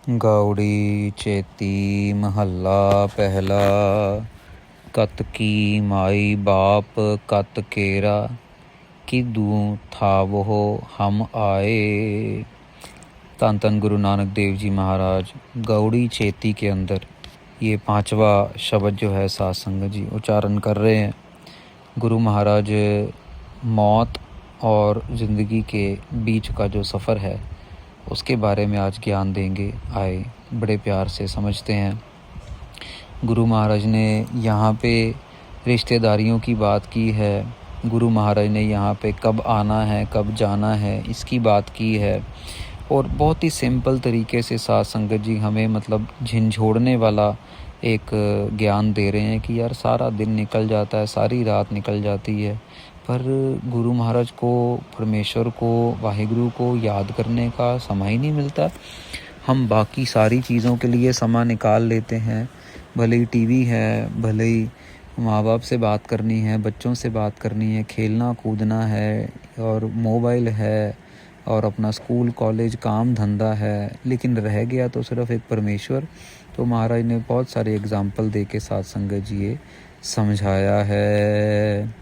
गौड़ी चेती महल्ला पहला। कत की माई बाप कत केरा, किदू था वो हम आए। धन धन गुरु नानक देव जी महाराज गौड़ी चेती के अंदर ये 5वां शब्द जो है साध संगत जी उच्चारण कर रहे हैं। गुरु महाराज मौत और ज़िंदगी के बीच का जो सफ़र है उसके बारे में आज ज्ञान देंगे। आए बड़े प्यार से समझते हैं। गुरु महाराज ने यहाँ पे रिश्तेदारियों की बात की है। गुरु महाराज ने यहाँ पे कब आना है कब जाना है इसकी बात की है। और बहुत ही सिंपल तरीके से साध संगत जी हमें मतलब झिंझोड़ने वाला एक ज्ञान दे रहे हैं कि यार सारा दिन निकल जाता है, सारी रात निकल जाती है, पर गुरु महाराज को, परमेश्वर को, वाहिगुरु को याद करने का समय ही नहीं मिलता। हम बाकी सारी चीज़ों के लिए समय निकाल लेते हैं। भले ही टीवी है, भले ही माँ बाप से बात करनी है, बच्चों से बात करनी है, खेलना कूदना है, और मोबाइल है, और अपना स्कूल कॉलेज काम धंधा है, लेकिन रह गया तो सिर्फ एक परमेश्वर। तो महाराज ने बहुत सारे एग्जाम्पल दे के साध संगत जी ये समझाया है।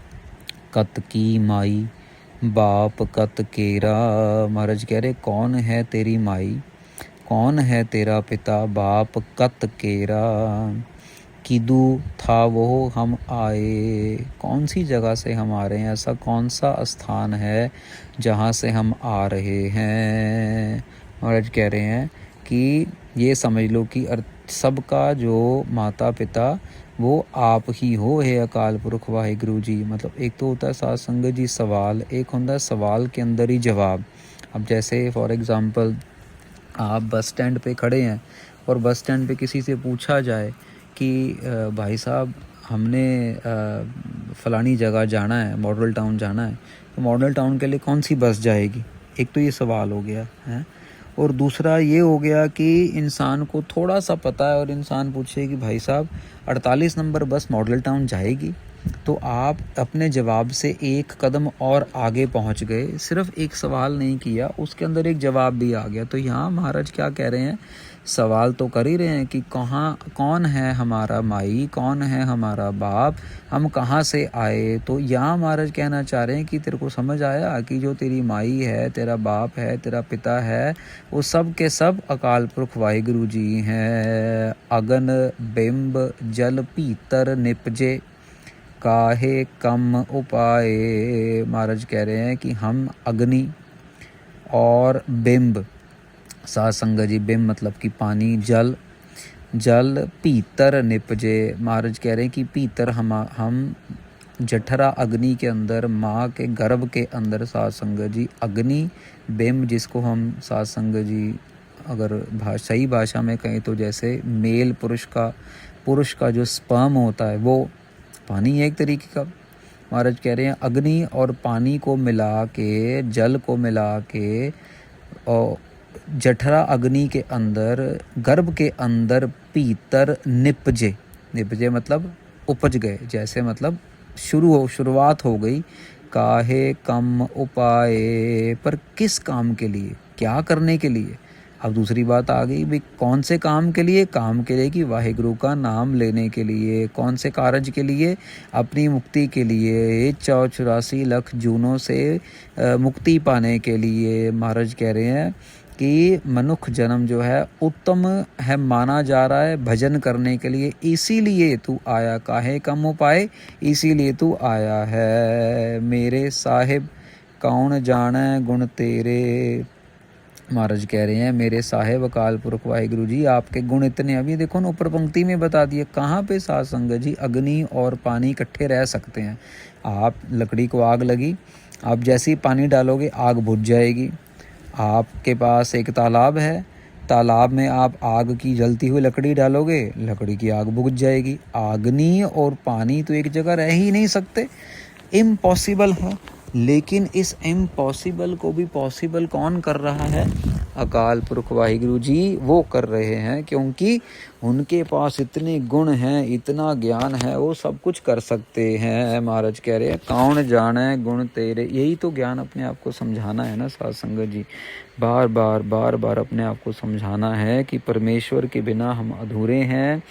कत की माई बाप कत केरा। महाराज कह रहे कौन है तेरी माई, कौन है तेरा पिता, बाप कत केरा, किदू था वो हम आए। कौन सी जगह से हम आ रहे हैं, ऐसा कौन सा स्थान है जहाँ से हम आ रहे हैं। महाराज कह रहे हैं कि ये समझ लो कि सबका जो माता पिता वो आप ही हो, हे अकाल पुरख वाहिगुरु जी। मतलब एक तो होता है साध संगत जी सवाल, एक होता है सवाल के अंदर ही जवाब। अब जैसे फॉर एग्ज़ाम्पल आप बस स्टैंड पे खड़े हैं और बस स्टैंड पे किसी से पूछा जाए कि भाई साहब हमने फ़लानी जगह जाना है, मॉडल टाउन जाना है, तो मॉडल टाउन के लिए कौन सी बस जाएगी। एक तो ये सवाल हो गया है, और दूसरा ये हो गया कि इंसान को थोड़ा सा पता है और इंसान पूछे कि भाई साहब 48 नंबर बस मॉडल टाउन जाएगी, तो आप अपने जवाब से एक कदम और आगे पहुंच गए। सिर्फ एक सवाल नहीं किया, उसके अंदर एक जवाब भी आ गया। तो यहाँ महाराज क्या कह रहे हैं, सवाल तो कर ही रहे हैं कि कौन है हमारा माई, कौन है हमारा बाप, हम कहाँ से आए। तो यहाँ महाराज कहना चाह रहे हैं कि तेरे को समझ आया कि जो तेरी माई है, तेरा बाप है, तेरा पिता है, वो सब के सब अकाल पुरख वाहिगुरु जी हैं। अगन बिंब जल पीतर निपजे, काहे कम उपाय। महाराज कह रहे हैं कि हम अग्नि और बिंब, साध संगत जी बिंब मतलब कि पानी, जल, जल पीतर निपजे। महाराज कह रहे हैं कि पीतर हम जठरा अग्नि के अंदर, माँ के गर्भ के अंदर साध संगत जी अग्नि, बिंब जिसको हम साध संगत जी अगर सही भाषा में कहें तो जैसे मेल पुरुष का जो स्पर्म होता है वो पानी है एक तरीके का। महाराज कह रहे हैं अग्नि और पानी को मिला के, जल को मिला के, और जठरा अग्नि के अंदर, गर्भ के अंदर पीतर निपजे। निपजे मतलब उपज गए, जैसे मतलब शुरुआत हो गई। काहे कम उपाय, पर किस काम के लिए, क्या करने के लिए। अब दूसरी बात आ गई भाई कौन से काम के लिए, काम के लिए कि वाहिगुरु का नाम लेने के लिए। कौन से कार्य के लिए, अपनी मुक्ति के लिए, 84 लाख जूनों से मुक्ति पाने के लिए। महाराज कह रहे हैं कि मनुष्य जन्म जो है उत्तम है माना जा रहा है भजन करने के लिए, इसीलिए तू आया। काहे कम उपाय, इसीलिए तू आया है। मेरे साहिब कौन जाने गुण तेरे। महाराज कह रहे हैं मेरे साहेब अकाल पुरख वाहिगुरु जी आपके गुण इतने। अभी देखो ना ऊपर पंक्ति में बता दिए कहाँ पे साध संगत जी अग्नि और पानी इकट्ठे रह सकते हैं। आप लकड़ी को आग लगी, आप जैसे ही पानी डालोगे आग बुझ जाएगी। आपके पास एक तालाब है, तालाब में आप आग की जलती हुई लकड़ी डालोगे, लकड़ी की आग बुझ जाएगी। अग्नि और पानी तो एक जगह रह ही नहीं सकते, इम्पॉसिबल है। लेकिन इस इम्पॉसिबल को भी पॉसिबल कौन कर रहा है, अकाल पुरख वाहिगुरु जी वो कर रहे हैं, क्योंकि उनके पास इतने गुण हैं, इतना ज्ञान है, वो सब कुछ कर सकते हैं। महाराज कह रहे हैं कौन जाने गुण तेरे, यही तो ज्ञान अपने आप को समझाना है ना साध संगत जी, बार बार अपने आप को समझाना है कि परमेश्वर के बिना हम अधूरे हैं।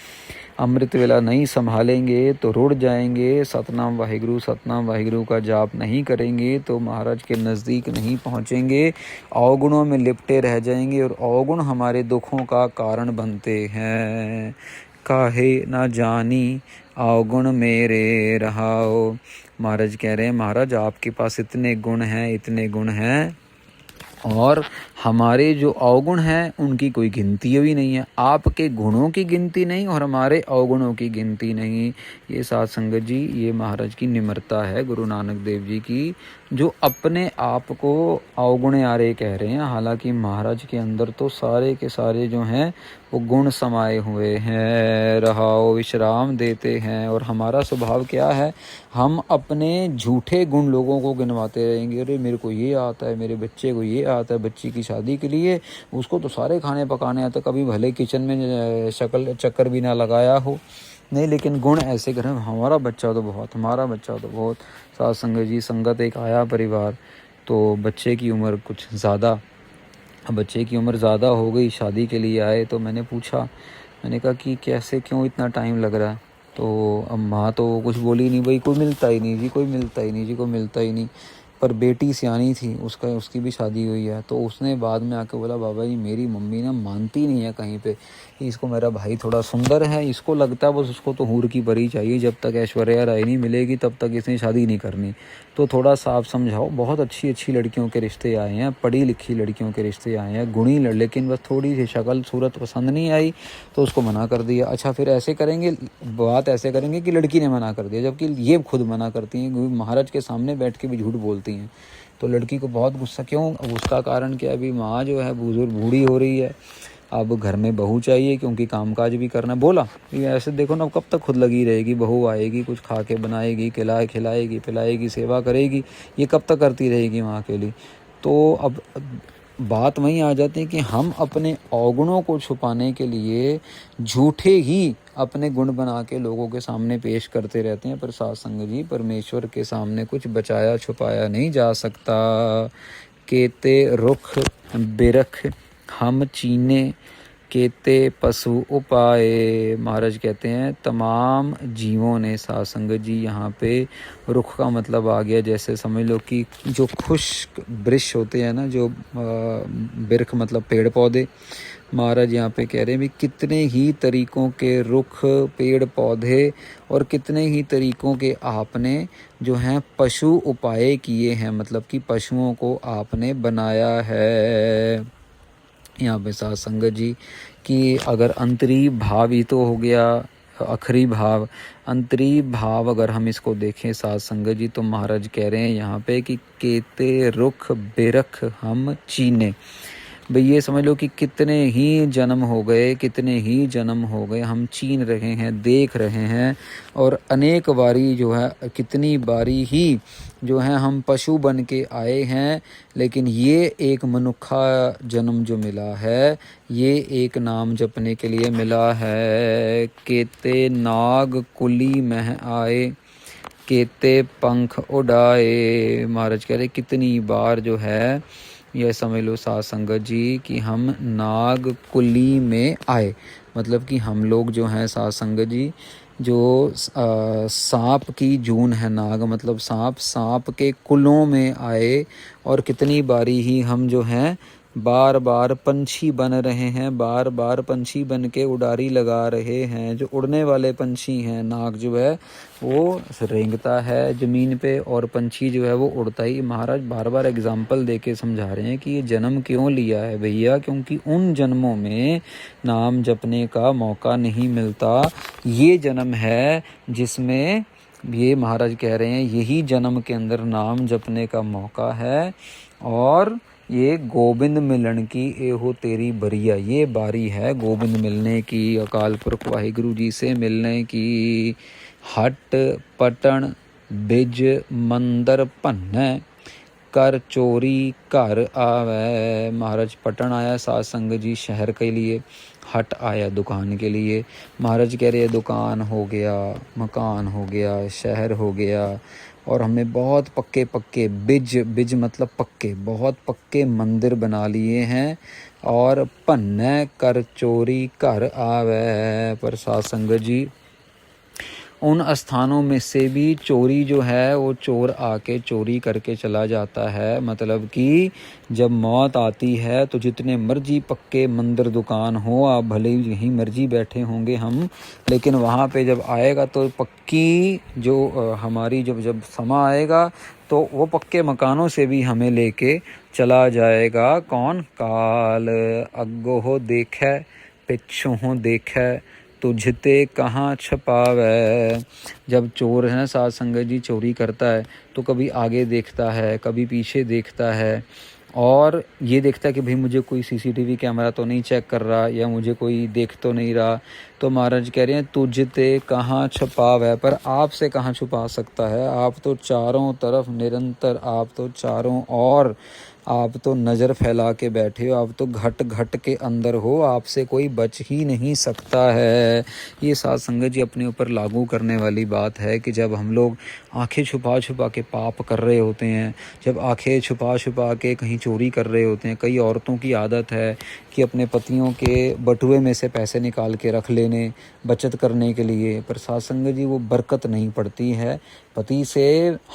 अमृत वेला नहीं संभालेंगे तो रुड़ जाएंगे, सतनाम वाहिगुरु का जाप नहीं करेंगे तो महाराज के नज़दीक नहीं पहुँचेंगे, अवगुणों में लिपटे रह जाएंगे और अवगुण हमारे दुखों का कारण बनते हैं। काहे ना जानी अवगुण मेरे रहाओ। महाराज कह रहे हैं महाराज आपके पास इतने गुण हैं और हमारे जो अवगुण हैं उनकी कोई गिनती भी नहीं है। आपके गुणों की गिनती नहीं और हमारे अवगुणों की गिनती नहीं। ये साध संगत जी, ये महाराज की निम्रता है गुरु नानक देव जी की, जो अपने आप को अवगुण्यारे कह रहे हैं। हालांकि महाराज के अंदर तो सारे के सारे जो हैं वो गुण समाये हुए हैं, रहाओ विश्राम देते हैं। और हमारा स्वभाव क्या है, हम अपने झूठे गुण लोगों को गिनवाते रहेंगे। अरे मेरे को ये आता है, मेरे बच्चे को ये आता है, बच्ची की शादी के लिए उसको तो सारे खाने पकाने आते, कभी भले किचन में चक्कर भी ना लगाया हो, नहीं, लेकिन गुण ऐसे करें हमारा बच्चा तो बहुत। साथ संगत जी, संगत एक आया परिवार, तो बच्चे की उम्र कुछ ज़्यादा, बच्चे की उम्र ज़्यादा हो गई, शादी के लिए आए। तो मैंने पूछा, मैंने कहा कि कैसे, क्यों इतना टाइम लग रहा है। तो अब माँ तो कुछ बोली नहीं, भाई कोई मिलता ही नहीं जी। पर बेटी सियानी थी, उसकी भी शादी हुई है। तो उसने बाद में आके बोला, बाबा जी मेरी मम्मी ना मानती नहीं है कहीं पे, इसको मेरा भाई थोड़ा सुंदर है, इसको लगता है बस उसको तो हूर की परी चाहिए, जब तक ऐश्वर्या राय नहीं मिलेगी तब तक इसने शादी नहीं करनी। तो थोड़ा साफ समझाओ। बहुत अच्छी लड़कियों के रिश्ते आए हैं, पढ़ी लिखी लड़कियों के रिश्ते आए हैं, गुणी लेकिन बस थोड़ी सी शक्ल सूरत पसंद नहीं आई तो उसको मना कर दिया। अच्छा फिर ऐसे करेंगे, बात ऐसे करेंगे कि लड़की ने मना कर दिया, जबकि ये खुद मना करती हैं, महाराज के सामने बैठ के भी झूठ बोलती हैं। तो लड़की को बहुत गुस्सा, क्यों, उसका कारण क्या, अभी माँ जो है बुजुर्ग बूढ़ी हो रही है, अब घर में बहू चाहिए क्योंकि कामकाज भी करना। बोला ऐसे देखो ना, कब तक खुद लगी रहेगी, बहू आएगी कुछ खा के बनाएगी, खिलाएगी पिलाएगी, सेवा करेगी, ये कब तक करती रहेगी माँ के लिए। तो अब बात वहीं आ जाती है कि हम अपने अवगुणों को छुपाने के लिए झूठे ही अपने गुण बना के लोगों के सामने पेश करते रहते हैं। पर साध संगत जी, परमेश्वर के सामने कुछ बचाया छुपाया नहीं जा सकता। केते रुख बिरख हम चीने, केते पशु उपाए। महाराज कहते हैं तमाम जीवों ने, साध संगत जी यहाँ पे रुख का मतलब आ गया, जैसे समझ लो कि जो खुश्क वृक्ष होते हैं ना, जो बिरख मतलब पेड़ पौधे। महाराज यहाँ पे कह रहे हैं भी कितने ही तरीकों के रुख पेड़ पौधे और कितने ही तरीकों के आपने जो हैं पशु उपाय किए हैं, मतलब कि पशुओं को आपने बनाया है। यहाँ पे साध संगत जी कि अगर अंतरी भाव ही तो हो गया, अखरी भाव, अंतरी भाव अगर हम इसको देखें साध संगत जी, तो महाराज कह रहे हैं यहाँ पे कि केते रुख बिरख हम चीने। भाई ये समझ लो कि कितने ही जन्म हो गए हम चीन रहे हैं, देख रहे हैं, और अनेक बारी जो है, कितनी बारी ही जो है हम पशु बन के आए हैं, लेकिन ये एक मनुष्य जन्म जो मिला है, ये एक नाम जपने के लिए मिला है। केते नाग कुली मह आए, केते पंख उड़ाए। महाराज कह रहे कितनी बार जो है, यह समझ लो साध संगत जी कि हम नाग कुली में आए, मतलब कि हम लोग जो हैं साध संगत जी, जो सांप की जून है, नाग मतलब सांप के कुलों में आए, और कितनी बारी ही हम जो हैं बार बार पंछी बन रहे हैं, बार बार पंछी बन के उड़ारी लगा रहे हैं। जो उड़ने वाले पंछी हैं, नाग जो है वो रेंगता है ज़मीन पे और पंछी जो है वो उड़ता ही। महाराज बार बार एग्जाम्पल दे के समझा रहे हैं कि ये जन्म क्यों लिया है भैया, क्योंकि उन जन्मों में नाम जपने का मौका नहीं मिलता। ये जन्म है जिसमें ये महाराज कह रहे हैं यही जन्म के अंदर नाम जपने का मौका है, और ये गोविंद मिलन की ए हो तेरी बरिया, ये बारी है गोविंद मिलने की, अकाल पुरख वाहिगुरु जी से मिलने की। हट पटन बिज मंदर भन्नै, कर चोरी घर आवे। महाराज पटन आया साध संगत जी शहर के लिए, हट आया दुकान के लिए। महाराज कह रहे दुकान हो गया, मकान हो गया, शहर हो गया, और हमने बहुत पक्के पक्के बिज मतलब पक्के, बहुत पक्के मंदिर बना लिए हैं। और भन्ने कर चोरी घर आवे। पर साध संगत जी उन स्थानों में से भी चोरी जो है वो चोर आके चोरी करके चला जाता है। मतलब कि जब मौत आती है तो जितने मर्जी पक्के मंदिर दुकान हो, आप भले ही यहीं मर्जी बैठे होंगे हम, लेकिन वहाँ पे जब आएगा तो पक्की जो हमारी जब समा आएगा तो वो पक्के मकानों से भी हमें लेके चला जाएगा। कौन? काल। अग्गो हो देखे पिछू हो देखे तुझते कहाँ छपावे। जब चोर है साध संगत जी चोरी करता है तो कभी आगे देखता है, कभी पीछे देखता है, और ये देखता है कि भाई मुझे कोई सीसीटीवी कैमरा तो नहीं चेक कर रहा, या मुझे कोई देख तो नहीं रहा। तो महाराज कह रहे हैं तुझते कहाँ छुपावे। पर आपसे कहाँ छुपा सकता है? आप तो चारों तरफ निरंतर, आप तो चारों ओर, आप तो नज़र फैला के बैठे हो, आप तो घट घट के अंदर हो, आपसे कोई बच ही नहीं सकता है। ये साध संगत जी अपने ऊपर लागू करने वाली बात है कि जब हम लोग आंखें छुपा छुपा के पाप कर रहे होते हैं, जब आंखें छुपा छुपा के कहीं चोरी कर रहे होते हैं। कई औरतों की आदत है कि अपने पतियों के बटुए में से पैसे निकाल के रख लेने बचत करने के लिए, पर साध संगत जी वो बरकत नहीं पड़ती है। पति से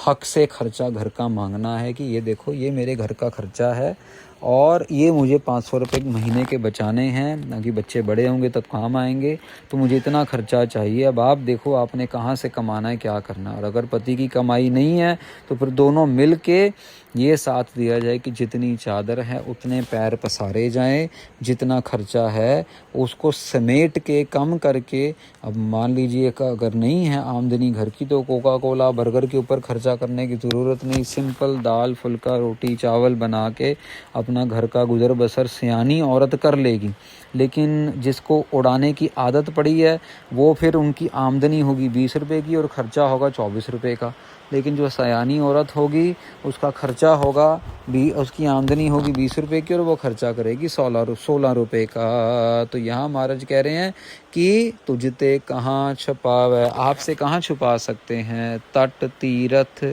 हक से खर्चा घर का मांगना है कि ये देखो ये मेरे घर का खर्चा है और ये मुझे 500 रुपये महीने के बचाने हैं, ना कि बच्चे बड़े होंगे तब काम आएंगे, तो मुझे इतना खर्चा चाहिए। अब आप देखो आपने कहाँ से कमाना है, क्या करना। और अगर पति की कमाई नहीं है तो फिर दोनों मिल के ये साथ दिया जाए कि जितनी चादर है उतने पैर पसारे जाएं, जितना खर्चा है उसको समेट के कम करके। अब मान लीजिए अगर नहीं है आमदनी घर की तो कोका कोला बर्गर के ऊपर खर्चा करने की ज़रूरत नहीं, सिंपल दाल फुल्का रोटी चावल बना के अपना घर का गुजर बसर सियानी औरत कर लेगी। लेकिन जिसको उड़ाने की आदत पड़ी है वो फिर उनकी आमदनी होगी 20 रुपये की और ख़र्चा होगा 24 रुपये का। लेकिन जो सयानी औरत होगी उसका खर्चा होगा भी, उसकी आमदनी होगी 20 रुपये की और वो खर्चा करेगी 16 रुपये का। तो यहाँ महाराज कह रहे हैं कि तुझते कहाँ छुपावे, आपसे कहाँ छुपा सकते हैं। तट तीरथ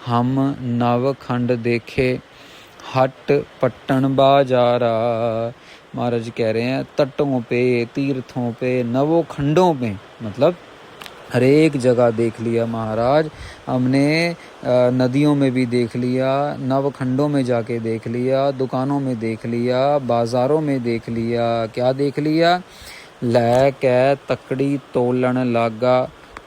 हम नवखंड देखे हट पट्टन बाजारा। महाराज कह रहे हैं तटों पे, तीर्थों पे, नवों खंडों पे, मतलब हर एक जगह देख लिया महाराज हमने। नदियों में भी देख लिया, नवखंडों में जाके देख लिया, दुकानों में देख लिया, बाज़ारों में देख लिया। क्या देख लिया? लै कै तकड़ी तोलन लागा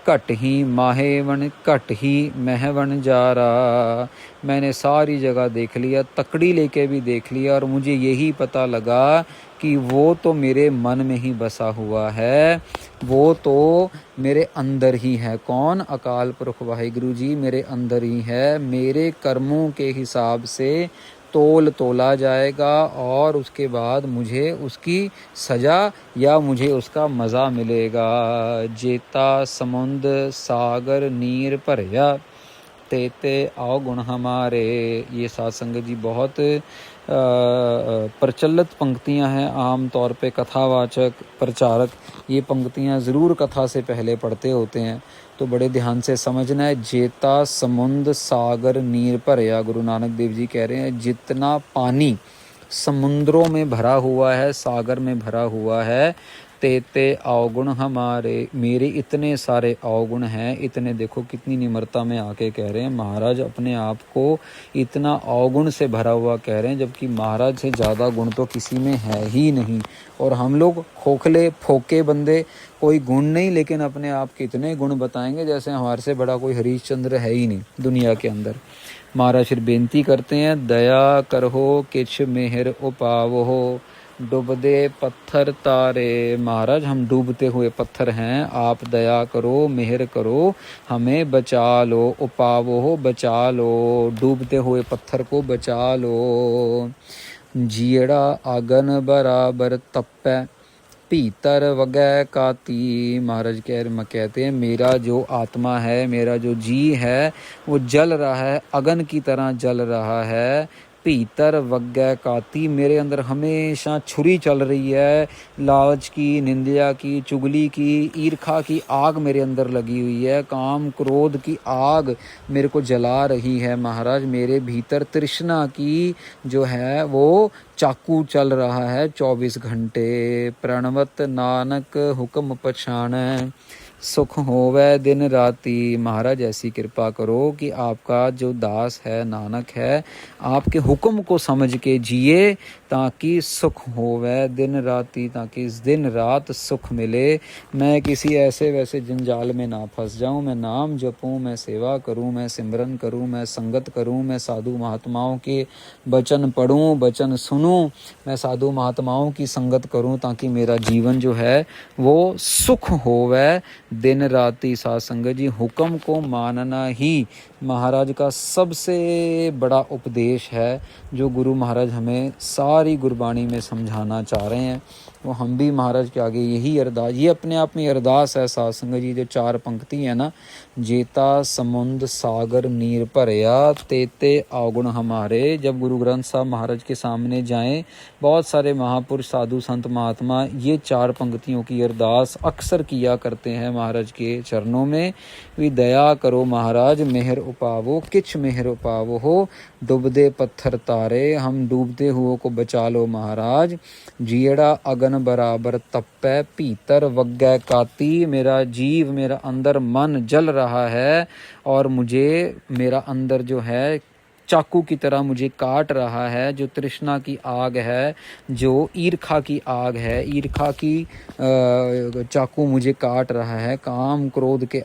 घट ही माहेवन घट ही महवन जा रहा। मैंने सारी जगह देख लिया, तकड़ी लेके भी देख लिया, और मुझे यही पता लगा कि वो तो मेरे मन में ही बसा हुआ है, वो तो मेरे अंदर ही है। कौन? अकाल पुरख वाहिगुरु जी मेरे अंदर ही है। मेरे कर्मों के हिसाब से तोल तोला जाएगा और उसके बाद मुझे उसकी सज़ा या मुझे उसका मज़ा मिलेगा। जेता समुंद सागर नीर भरया तेते आओ गुण हमारे। ये साध संगत जी बहुत प्रचलित पंक्तियां हैं। आम तौर पे कथावाचक प्रचारक ये पंक्तियां ज़रूर कथा से पहले पढ़ते होते हैं, तो बड़े ध्यान से समझना है। जेता समुंद सागर नीर भरया। गुरु नानक देव जी कह रहे हैं जितना पानी समुद्रों में भरा हुआ है, सागर में भरा हुआ है, तेते अवगुण हमारे, मेरे इतने सारे अवगुण हैं। इतने देखो कितनी निम्रता में आके कह रहे हैं महाराज अपने आप को इतना अवगुण से भरा हुआ कह रहे हैं, जबकि महाराज से ज़्यादा गुण तो किसी में है ही नहीं। और हम लोग खोखले फोके बंदे, कोई गुण नहीं, लेकिन अपने आप के इतने गुण बताएंगे जैसे हमारे से बड़ा कोई हरीशचंद्र है ही नहीं दुनिया के अंदर। महाराज फिर बेनती करते हैं दया करहो किछ मेहर उपावहो डूबदे पत्थर तारे। महाराज हम डूबते हुए पत्थर हैं, आप दया करो मेहर करो हमें बचा लो। उपावो हो बचा लो, डूबते हुए पत्थर को बचा लो। जियड़ा आगन बराबर तपै भीतर वगै काती। महाराज कहते हैं मेरा जो आत्मा है, मेरा जो जी है वो जल रहा है, अगन की तरह जल रहा है। भीतर वगै काती, मेरे अंदर हमेशा छुरी चल रही है, लालच की, निंदा की, चुगली की, ईर्खा की आग मेरे अंदर लगी हुई है, काम क्रोध की आग मेरे को जला रही है। महाराज मेरे भीतर तृष्णा की जो है वो चाकू चल रहा है 24 घंटे। प्रणवत नानक हुक्म पछाणै, सुख होवे दिन राती। महाराज ऐसी कृपा करो कि आपका जो दास है नानक है, आपके हुक्म को समझ के जिए ताकि सुख होवे दिन राती, ताकि इस दिन रात सुख मिले। मैं किसी ऐसे वैसे जंजाल में ना फंस जाऊं। मैं नाम जपूं, मैं सेवा करूं, मैं सिमरन करूं, मैं संगत करूं, मैं साधु महात्माओं के वचन पढ़ूं, वचन सुनूं, मैं साधु महात्माओं की संगत करूं ताकि मेरा जीवन जो है वो सुख होवे दिन राती। साध संगत जी, हुक्म को मानना ही महाराज का सबसे बड़ा उपदेश है जो गुरु महाराज हमें सारी गुरबाणी में समझाना चाह रहे हैं। वो हम भी महाराज के आगे यही अरदास, ये अपने आप में अरदास है साध संगत जी। जो 4 पंक्ति है ना, जेता समुंद सागर नीर भरया, तेते अवगुण हमारे। जब गुरु ग्रंथ साहब महाराज के सामने जाएं, बहुत सारे महापुरुष साधु संत महात्मा ये 4 पंक्तियों की अरदास अक्सर किया करते हैं महाराज के चरणों में। भी दया करो महाराज, मेहर उपावो, किछ मेहर उपावो हो, डूबदे पत्थर तारे, हम डूबते हुओं को बचा लो महाराज। जियड़ा अगन बराबर तप्पै, भीतर वगै काती। मेरा जीव, मेरा अंदर मन जल रहा है और मुझे मेरा अंदर जो है चाकू की तरह मुझे काट रहा है। जो तृष्णा की आग है, जो ईर्खा की आग है, ईर्खा की चाकू मुझे काट रहा है। काम क्रोध के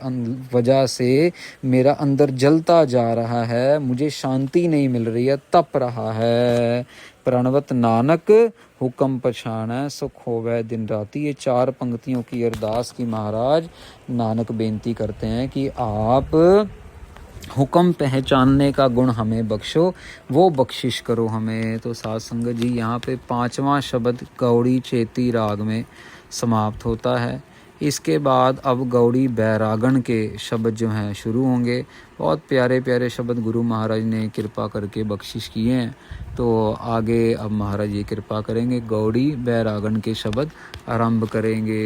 वजह से मेरा अंदर जलता जा रहा है, मुझे शांति नहीं मिल रही है, तप रहा है। प्रणवत नानक हुक्म पछाणै, सुख होवे दिन राती। ये 4 पंक्तियों की अरदास की महाराज नानक बेनती करते हैं कि आप हुक्म पहचानने का गुण हमें बख्शो, वो बख्शिश करो हमें। तो साध संगत जी, यहाँ पे 5वां शब्द गौड़ी चेती राग में समाप्त होता है। इसके बाद अब गौड़ी बैरागण के शब्द जो हैं शुरू होंगे। बहुत प्यारे प्यारे शब्द गुरु महाराज ने कृपा करके बख्शिश किए हैं। तो आगे अब महाराज ये कृपा करेंगे, गौड़ी बैरागण के शब्द आरंभ करेंगे।